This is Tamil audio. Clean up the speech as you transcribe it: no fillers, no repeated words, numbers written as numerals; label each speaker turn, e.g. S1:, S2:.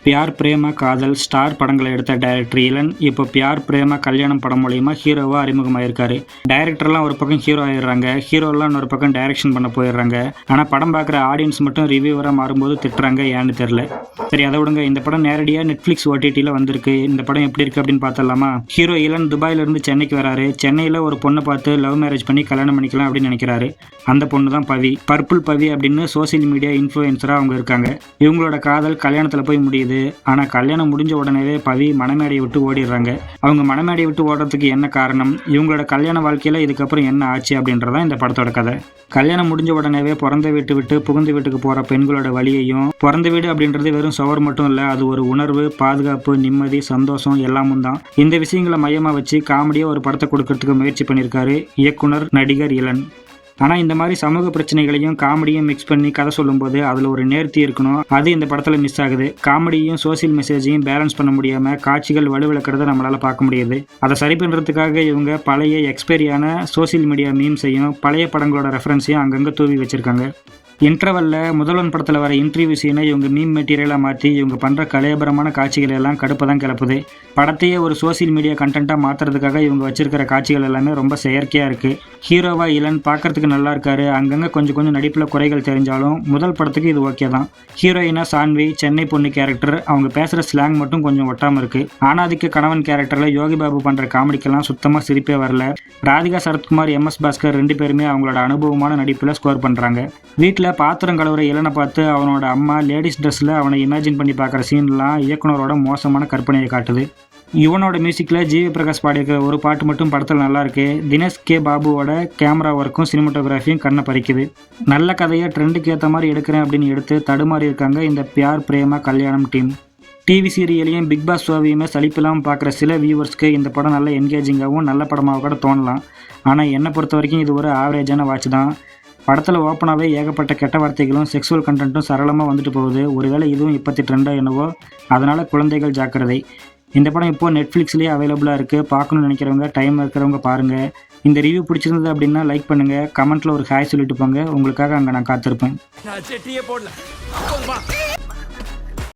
S1: பியார் பிரேம காதல் ஸ்டார் படங்களை எடுத்த டைரக்டர் இளன் இப்போ பியார் பிரேம கல்யாணம் படம் மூலியமா ஹீரோவா அறிமுகமாயிருக்காரு. டைரக்டர்லாம் ஒரு பக்கம் ஹீரோ ஆயிடுறாங்க, ஹீரோலாம் ஒரு பக்கம் டைரக்ஷன் பண்ண போயிடுறாங்க. ஆனா படம் பார்க்குற ஆடியன்ஸ் மட்டும் ரிவ்யூவரா மாறும்போது திட்டுறாங்க, ஏன்னு தெரியல. சரி, அதை விடுங்க. இந்த படம் நேரடியா நெட்ஃபிளிக்ஸ் OTTல வந்திருக்கு. இந்த படம் எப்படி இருக்கு அப்படின்னு பார்த்தலாமா? ஹீரோ இளன் துபாயில இருந்து சென்னைக்கு வராரு. சென்னையில ஒரு பொண்ணை பார்த்து லவ் மேரேஜ் பண்ணி கல்யாணம் பண்ணிக்கலாம் அப்படின்னு நினைக்கிறாரு. அந்த பொண்ணு தான் பவி, பர்பிள் பவி அப்படின்னு சோசியல் மீடியா இன்ஃப்ளூயன்சரா அவங்க இருக்காங்க. இவங்களோட காதல் கல்யாணத்துல போய் முடியுது. ஆனா கல்யாணம் முடிஞ்ச உடனே பவி மணமேடையை விட்டு ஓடிடுறாங்க. அவங்க மணமேடையை விட்டு ஓடுறதுக்கு என்ன காரணம், இவங்களோட கல்யாண வாழ்க்கையில இதுக்கப்புறம் என்ன ஆச்சு அப்படின்றதான் இந்த படத்தோட கதை. கல்யாணம் முடிஞ்ச உடனே பிறந்த வீட்டு விட்டு புகுந்த வீட்டுக்கு போற பெண்களோட வழியையும், பிறந்த வீடு அப்படின்றது வெறும் சுவர் மட்டும் இல்ல, அது ஒரு உணர்வு, பாதுகாப்பு, நிம்மதி, சந்தோஷம் எல்லாமும் தான். இந்த விஷயங்களை மையமா வச்சு காமெடியா ஒரு படத்தை கொடுக்கறதுக்கு முயற்சி பண்ணியிருக்காரு இயக்குனர் நடிகர் இளன். ஆனால் இந்த மாதிரி சமூக பிரச்சனைகளையும் காமெடியும் மிக்ஸ் பண்ணி கதை சொல்லும்போது அதில் ஒரு நேர்த்தி இருக்கணும். அது இந்த படத்தில் மிஸ் ஆகுது. காமெடியும் சோசியல் மெசேஜையும் பேலன்ஸ் பண்ண முடியாமல் காட்சிகள் வலுவிழக்கிறத நம்மளால் பார்க்க முடியுது. அதை சரி பண்ணுறதுக்காக இவங்க பழைய எக்ஸ்பைரியான சோசியல் மீடியா மீம்ஸையும் பழைய படங்களோட ரெஃபரன்ஸையும் அங்கங்கே தூவி வச்சுருக்காங்க. இன்டர்வலில் முதல்வன் படத்தில் வர இன்டர்வியூ சீனை இவங்க மீம் மெட்டீரியலாக மாற்றி இவங்க பண்ணுற கலையபரமான காட்சிகள் எல்லாம் கடுப்பை தான் கிளப்புது. படத்தையே ஒரு சோசியல் மீடியா கண்டென்ட்டாக மாற்றுறதுக்காக இவங்க வச்சிருக்கிற காட்சிகள் எல்லாமே ரொம்ப செயற்கையாக இருக்குது. ஹீரோவா இளன் பார்க்கறதுக்கு நல்லா இருக்காரு. அங்கங்கே கொஞ்சம் நடிப்பில் குறைகள் தெரிஞ்சாலும் முதல் படத்துக்கு இது ஓகே தான். ஹீரோயினா சான்வி, சென்னை பொண்ணு கேரக்டர், அவங்க பேசுகிற ஸ்லாங் மட்டும் கொஞ்சம் ஒட்டாமல் இருக்குது. ஆனாதிக்க கணவன் கேரக்டரில் யோகி பாபு பண்ணுற காமெடிக்கெல்லாம் சுத்தமாக சிரிப்பே வரல. ராதிகா சரத்குமார், MS பாஸ்கர் ரெண்டு பேருமே அவங்களோட அனுபவமான நடிப்பில் ஸ்கோர் பண்ணுறாங்க. வீட்டில் பாத்திரம் கழுவுற இளனை பார்த்து அவனோட அம்மா லேடிஸ் ட்ரெஸ்ஸில் அவனை இமேஜின் பண்ணி பார்க்குற சீன்லாம் இயக்குனரோட மோசமான கற்பனையை காட்டுது. யுவனோட மியூசிக்கில் ஜிவி பிரகாஷ் பாடியிருக்கிற ஒரு பாட்டு மட்டும் படத்தில் நல்லா இருக்கு. தினேஷ் கே பாபுவோட கேமரா ஒர்க்கும் சினிமாட்டோகிராஃபியும் கண்ணை பறிக்குது. நல்ல கதையை ட்ரெண்டுக்கு ஏற்ற மாதிரி எடுக்கிறேன் அப்படின்னு எடுத்து தடுமாறி இருக்காங்க இந்த பியார் பிரேம கல்யாணம் டீம். டிவி சீரியலையும் பிக் பாஸ் ஷோவையுமே சலிப்பில்லாமல் பார்க்குற சில வியூவர்ஸ்க்கு இந்த படம் நல்ல என்கேஜிங்காகவும் நல்ல படமாக கூட தோணலாம். ஆனால் என்னை பொறுத்த வரைக்கும் இது ஒரு ஆவரேஜான வாட்ச் தான். படத்தில் ஓப்பனாகவே ஏகப்பட்ட கெட்ட வார்த்தைகளும் செக்ஸுவல் கண்டென்ட்டும் சரளமாக வந்துட்டு போகுது. ஒருவேளை இதுவும் இப்போத்தி ட்ரெண்டாக என்னவோ, அதனால் குழந்தைகள் ஜாக்கிரதை. இந்த படம் இப்போது நெட்ஃப்ளிக்ஸ்லேயே அவைலபிளாக இருக்குது. பார்க்கணுன்னு நினைக்கிறவங்க, டைம் இருக்கிறவங்க பாருங்கள். இந்த ரிவ்யூ பிடிச்சிருந்தது அப்படின்னா லைக் பண்ணுங்கள், கமெண்ட்டில் ஒரு ஹாய் சொல்லிட்டு போங்க. உங்களுக்காக அங்கே நான் காத்திருப்பேன்.